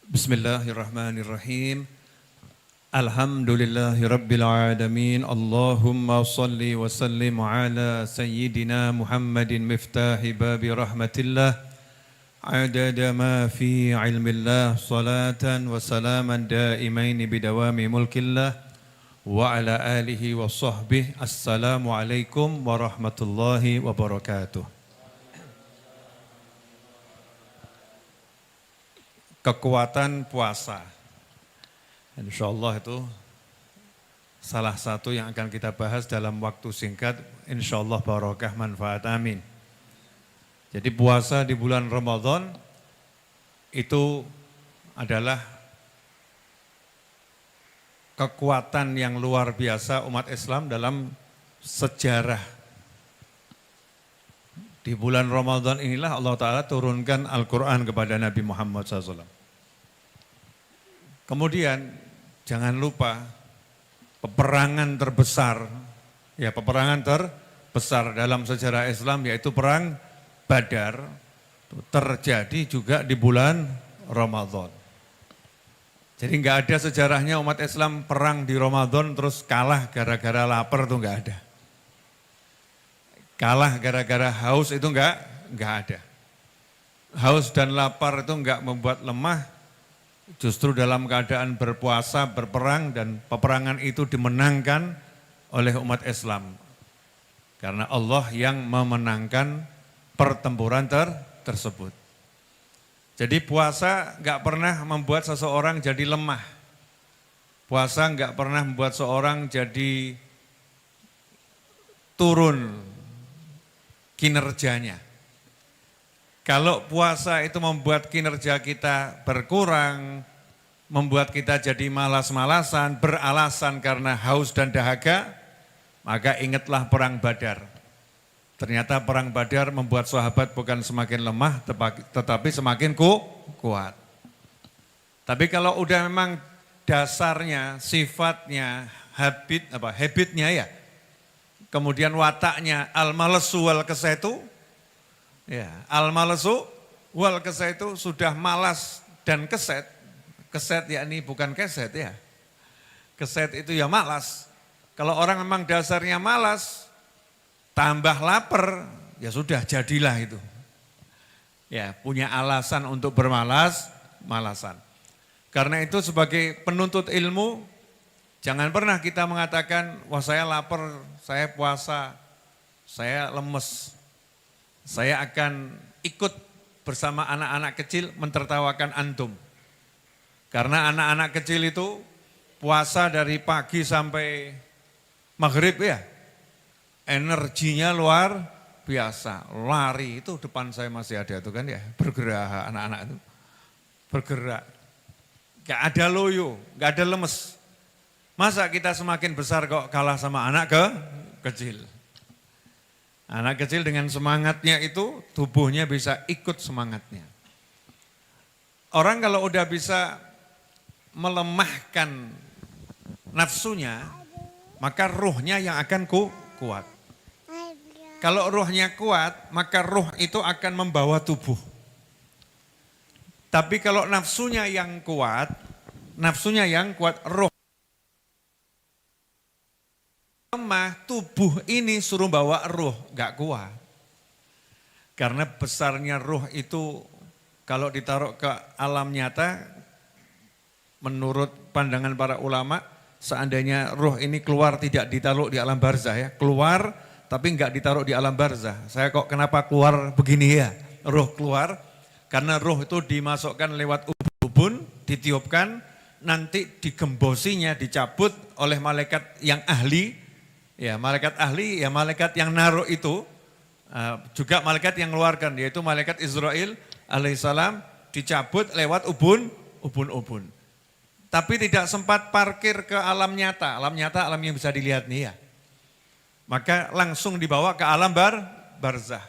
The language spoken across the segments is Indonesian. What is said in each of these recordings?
Bismillahirrahmanirrahim. Alhamdulillahirabbil alamin. Allahumma shalli wa sallim ala sayyidina Muhammadin miftahi babi rahmatillah. Adada ma fi ilmillah salatan wa salaman daimaini bidawami mulkillah wa ala alihi wa sahbihi. Assalamualaikum warahmatullahi wabarakatuh. Kekuatan puasa, insya Allah itu salah satu yang akan kita bahas dalam waktu singkat, insya Allah barokah manfaat, amin. Jadi puasa di bulan Ramadan itu adalah kekuatan yang luar biasa umat Islam dalam sejarah. Di bulan Ramadan inilah Allah Ta'ala turunkan Al-Quran kepada Nabi Muhammad SAW. Kemudian jangan lupa peperangan terbesar dalam sejarah Islam yaitu perang Badar terjadi juga di bulan Ramadan. Jadi enggak ada sejarahnya umat Islam perang di Ramadan terus kalah gara-gara lapar, itu enggak ada. Kalah gara-gara haus itu enggak ada. Haus dan lapar itu enggak membuat lemah. Justru dalam keadaan berpuasa, berperang, dan peperangan itu dimenangkan oleh umat Islam. Karena Allah yang memenangkan pertempuran tersebut. Jadi puasa enggak pernah membuat seseorang jadi lemah. Puasa enggak pernah membuat seseorang jadi turun kinerjanya. Kalau puasa itu membuat kinerja kita berkurang, membuat kita jadi malas-malasan, beralasan karena haus dan dahaga, maka ingatlah perang Badar. Ternyata perang Badar membuat sahabat bukan semakin lemah, tetapi semakin kuat. Tapi kalau udah memang dasarnya, sifatnya, habitnya ya, kemudian wataknya al-malasu wal kasaitu, ya, al-malasu wal kasaitu sudah malas dan keset. Keset yakni bukan keset ya. Keset itu ya malas. Kalau orang memang dasarnya malas, tambah lapar, ya sudah jadilah itu. Ya, punya alasan untuk bermalas-malasan. Karena itu sebagai penuntut ilmu, jangan pernah kita mengatakan, wah saya lapar, saya puasa, saya lemes. Saya akan ikut bersama anak-anak kecil mentertawakan antum. Karena anak-anak kecil itu puasa dari pagi sampai maghrib ya. Energinya luar biasa. Lari itu depan saya masih ada itu kan ya. Bergerak anak-anak itu. Bergerak. Gak ada loyo, gak ada lemes. Masa kita semakin besar kok kalah sama anak kecil. Anak kecil dengan semangatnya itu tubuhnya bisa ikut semangatnya. Orang kalau udah bisa melemahkan nafsunya, maka ruhnya yang akan kuat. Kalau ruhnya kuat, maka ruh itu akan membawa tubuh. Tapi kalau nafsunya yang kuat, ruh lemah, tubuh ini suruh bawa ruh, gak kuat. Karena besarnya ruh itu kalau ditaruh ke alam nyata, menurut pandangan para ulama, seandainya ruh ini keluar tidak ditaruh di alam barzah ya, keluar tapi gak ditaruh di alam barzah. Saya kok kenapa keluar begini ya, ruh keluar, karena ruh itu dimasukkan lewat ubun, ditiupkan, nanti digembosinya, dicabut oleh malaikat yang ahli. Ya, malaikat ahli, ya malaikat yang naruh itu, juga malaikat yang mengeluarkan, yaitu malaikat Israel alaihissalam, dicabut lewat ubun. Tapi tidak sempat parkir ke alam nyata alam yang bisa dilihat nih ya. Maka langsung dibawa ke alam barzah.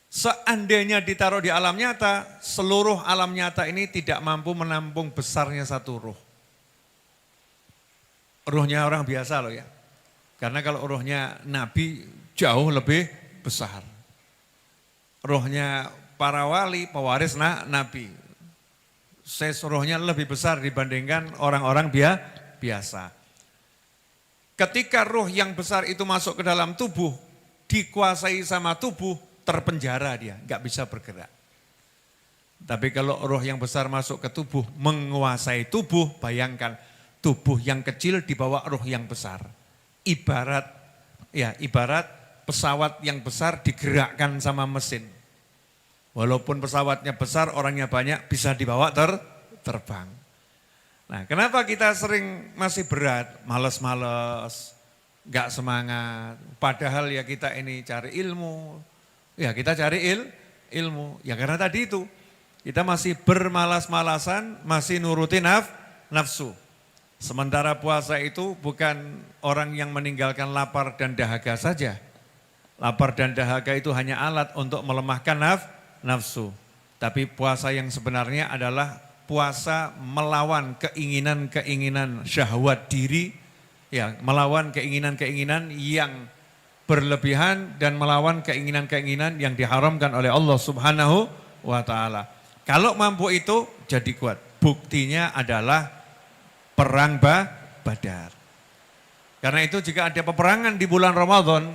Seandainya ditaruh di alam nyata, seluruh alam nyata ini tidak mampu menampung besarnya satu ruh. Ruhnya orang biasa loh ya. Karena kalau ruhnya Nabi jauh lebih besar. Rohnya para wali, pewaris Nabi. Rohnya lebih besar dibandingkan orang-orang biasa. Ketika roh yang besar itu masuk ke dalam tubuh, dikuasai sama tubuh, terpenjara dia, nggak bisa bergerak. Tapi kalau roh yang besar masuk ke tubuh, menguasai tubuh, bayangkan tubuh yang kecil dibawa roh yang besar. Ibarat pesawat yang besar digerakkan sama mesin. Walaupun pesawatnya besar, orangnya banyak, bisa dibawa terbang. Nah, kenapa kita sering masih berat, males-males, gak semangat. Padahal ya kita ini cari ilmu, ya kita cari ilmu. Ya karena tadi itu, kita masih bermalas-malasan, masih nuruti nafsu. Sementara puasa itu bukan orang yang meninggalkan lapar dan dahaga saja. Lapar dan dahaga itu hanya alat untuk melemahkan nafsu. Tapi puasa yang sebenarnya adalah puasa melawan keinginan-keinginan syahwat diri, ya, melawan keinginan-keinginan yang berlebihan dan melawan keinginan-keinginan yang diharamkan oleh Allah Subhanahu wa taala. Kalau mampu itu jadi kuat. Buktinya adalah perang Badar. Karena itu jika ada peperangan di bulan Ramadan,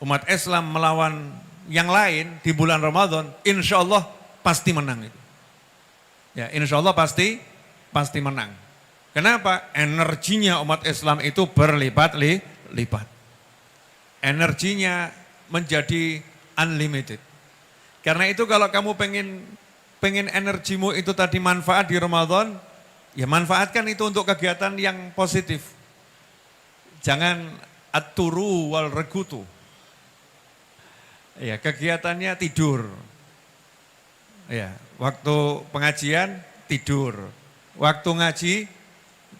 umat Islam melawan yang lain di bulan Ramadan, insya Allah pasti menang itu. Ya, insya Allah pasti menang. Kenapa? Energinya umat Islam itu berlipat-lipat. Energinya menjadi unlimited. Karena itu kalau kamu pengen energimu itu tadi manfaat di Ramadan, ya manfaatkan itu untuk kegiatan yang positif. Jangan at-turu wal regutu. Ya, kegiatannya tidur. Ya, waktu pengajian tidur, waktu ngaji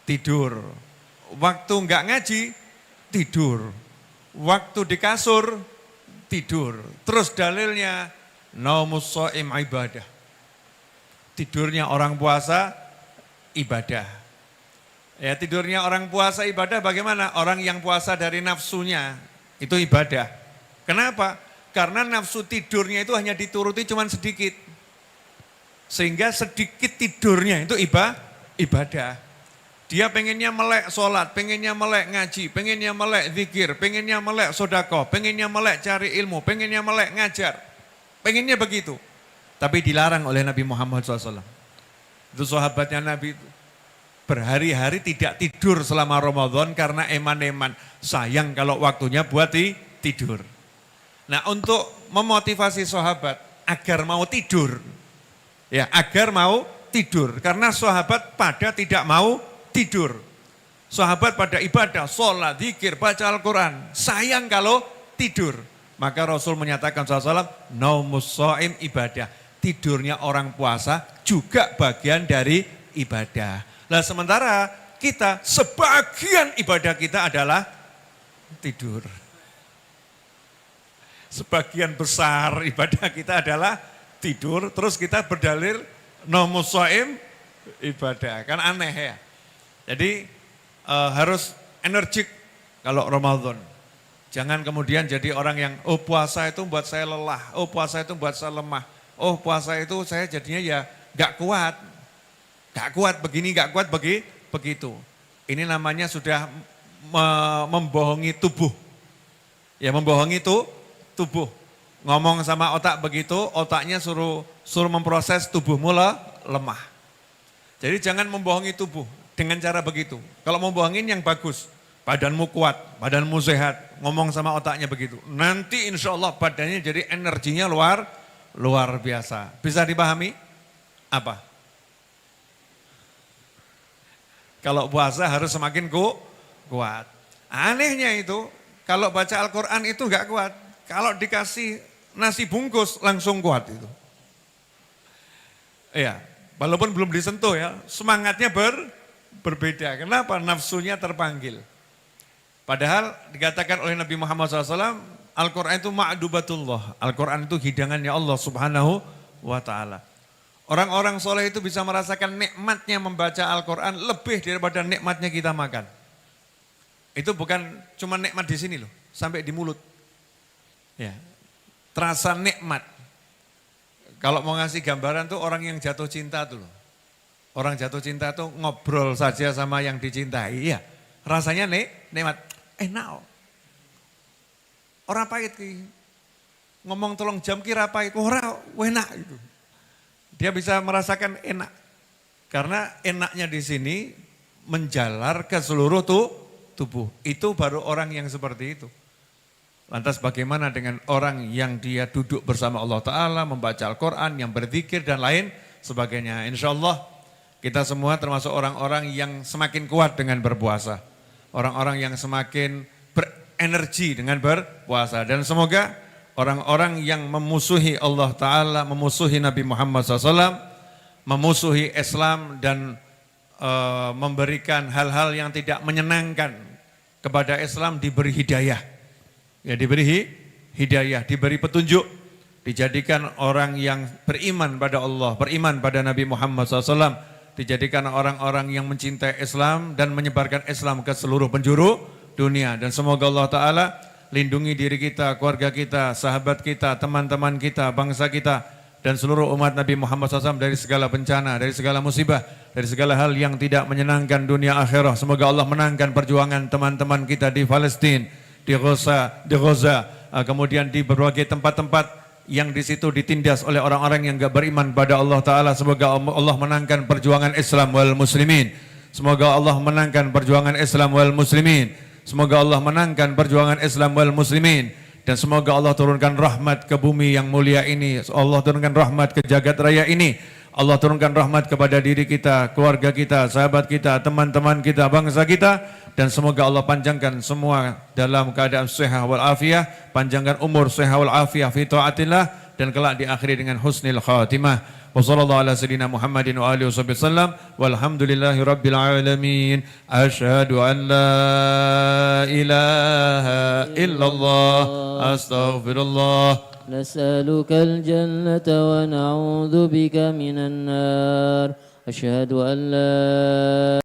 tidur, waktu enggak ngaji tidur, waktu di kasur tidur. Terus dalilnya naumus shaim ibadah. Tidurnya orang puasa ibadah. Ya, tidurnya orang puasa ibadah bagaimana? Orang yang puasa dari nafsunya itu ibadah. Kenapa? Karena nafsu tidurnya itu hanya dituruti cuma sedikit. Sehingga sedikit tidurnya itu ibadah. Dia pengennya melek sholat, pengennya melek ngaji, pengennya melek zikir, pengennya melek sodako, pengennya melek cari ilmu, pengennya melek ngajar. Pengennya begitu. Tapi dilarang oleh Nabi Muhammad SAW. Itu sahabatnya Nabi itu. Berhari-hari tidak tidur selama Ramadan karena eman-eman. Sayang kalau waktunya buat tidur. Nah, untuk memotivasi sahabat agar mau tidur. Ya, agar mau tidur. Karena sahabat pada tidak mau tidur. Sahabat pada ibadah, sholat, zikir, baca Al-Quran. Sayang kalau tidur. Maka Rasul menyatakan SAW, naumus shaim ibadah. Tidurnya orang puasa juga bagian dari ibadah. Nah, sementara kita, sebagian ibadah kita adalah tidur. Sebagian besar ibadah kita adalah tidur, terus kita berdalil naumus shaim ibadah. Kan aneh ya. Jadi harus energik kalau Ramadan. Jangan kemudian jadi orang yang, oh puasa itu buat saya lelah, oh puasa itu buat saya lemah, oh puasa itu saya jadinya ya gak kuat. Gak kuat begini, gak kuat begitu. Ini namanya sudah membohongi tubuh. Ya membohongi tubuh. Ngomong sama otak begitu, otaknya suruh memproses tubuhmu lemah. Jadi jangan membohongi tubuh dengan cara begitu. Kalau membohongin yang bagus, badanmu kuat, badanmu sehat, ngomong sama otaknya begitu. Nanti insya Allah badannya jadi energinya luar biasa. Bisa dipahami? Apa? Kalau puasa harus semakin kuat. Anehnya itu, kalau baca Al-Quran itu enggak kuat. Kalau dikasih nasi bungkus langsung kuat itu. Iya, walaupun belum disentuh ya, semangatnya berbeda. Kenapa? Nafsunya terpanggil. Padahal dikatakan oleh Nabi Muhammad SAW, Al-Quran itu ma'dubatullah. Al-Quran itu hidangannya Allah Subhanahu wa ta'ala. Orang-orang soleh itu bisa merasakan nikmatnya membaca Al-Quran lebih daripada nikmatnya kita makan. Itu bukan cuma nikmat di sini loh, sampai di mulut. Ya, terasa nikmat. Kalau mau ngasih gambaran tuh orang yang jatuh cinta tuh loh. Orang jatuh cinta tuh ngobrol saja sama yang dicintai. Iya, rasanya nikmat, enak. Orang pahit ki. Ngomong tolong jam kira pahit, ora enak gitu. Dia bisa merasakan enak. Karena enaknya di sini menjalar ke seluruh tubuh. Itu baru orang yang seperti itu. Lantas bagaimana dengan orang yang dia duduk bersama Allah Ta'ala, membaca Al-Quran, yang berzikir dan lain sebagainya. Insya Allah kita semua termasuk orang-orang yang semakin kuat dengan berpuasa. Orang-orang yang semakin berenergi dengan berpuasa. Dan semoga orang-orang yang memusuhi Allah Ta'ala, memusuhi Nabi Muhammad SAW, memusuhi Islam dan memberikan hal-hal yang tidak menyenangkan kepada Islam diberi hidayah. Ya diberi hidayah, diberi petunjuk, dijadikan orang yang beriman pada Allah, beriman pada Nabi Muhammad SAW, dijadikan orang-orang yang mencintai Islam dan menyebarkan Islam ke seluruh penjuru dunia. Dan semoga Allah Ta'ala lindungi diri kita, keluarga kita, sahabat kita, teman-teman kita, bangsa kita, dan seluruh umat Nabi Muhammad SAW dari segala bencana, dari segala musibah, dari segala hal yang tidak menyenangkan dunia akhirah. Semoga Allah menangkan perjuangan teman-teman kita di Palestina, di Gaza, kemudian di berbagai tempat-tempat yang di situ ditindas oleh orang-orang yang enggak beriman pada Allah Ta'ala. Semoga Allah menangkan perjuangan Islam wal muslimin. Semoga Allah menangkan perjuangan Islam wal muslimin. Semoga Allah menangkan perjuangan Islam wal muslimin. Dan semoga Allah turunkan rahmat ke bumi yang mulia ini. Allah turunkan rahmat ke jagat raya ini. Allah turunkan rahmat kepada diri kita, keluarga kita, sahabat kita, teman-teman kita, bangsa kita. Dan semoga Allah panjangkan semua dalam keadaan sehat wal afiyah, panjangkan umur sehat wal afiyah fi taatillah, dan kelak diakhiri dengan husnul khatimah. Wa sallallahu ala sayyidina Muhammadin wa alihi wasallam. Walhamdulillahi rabbil alamin. Asyhadu an la ilaha illallah. Astaghfirullah. نسألك الجنة ونعوذ بك من النار أشهد أن لا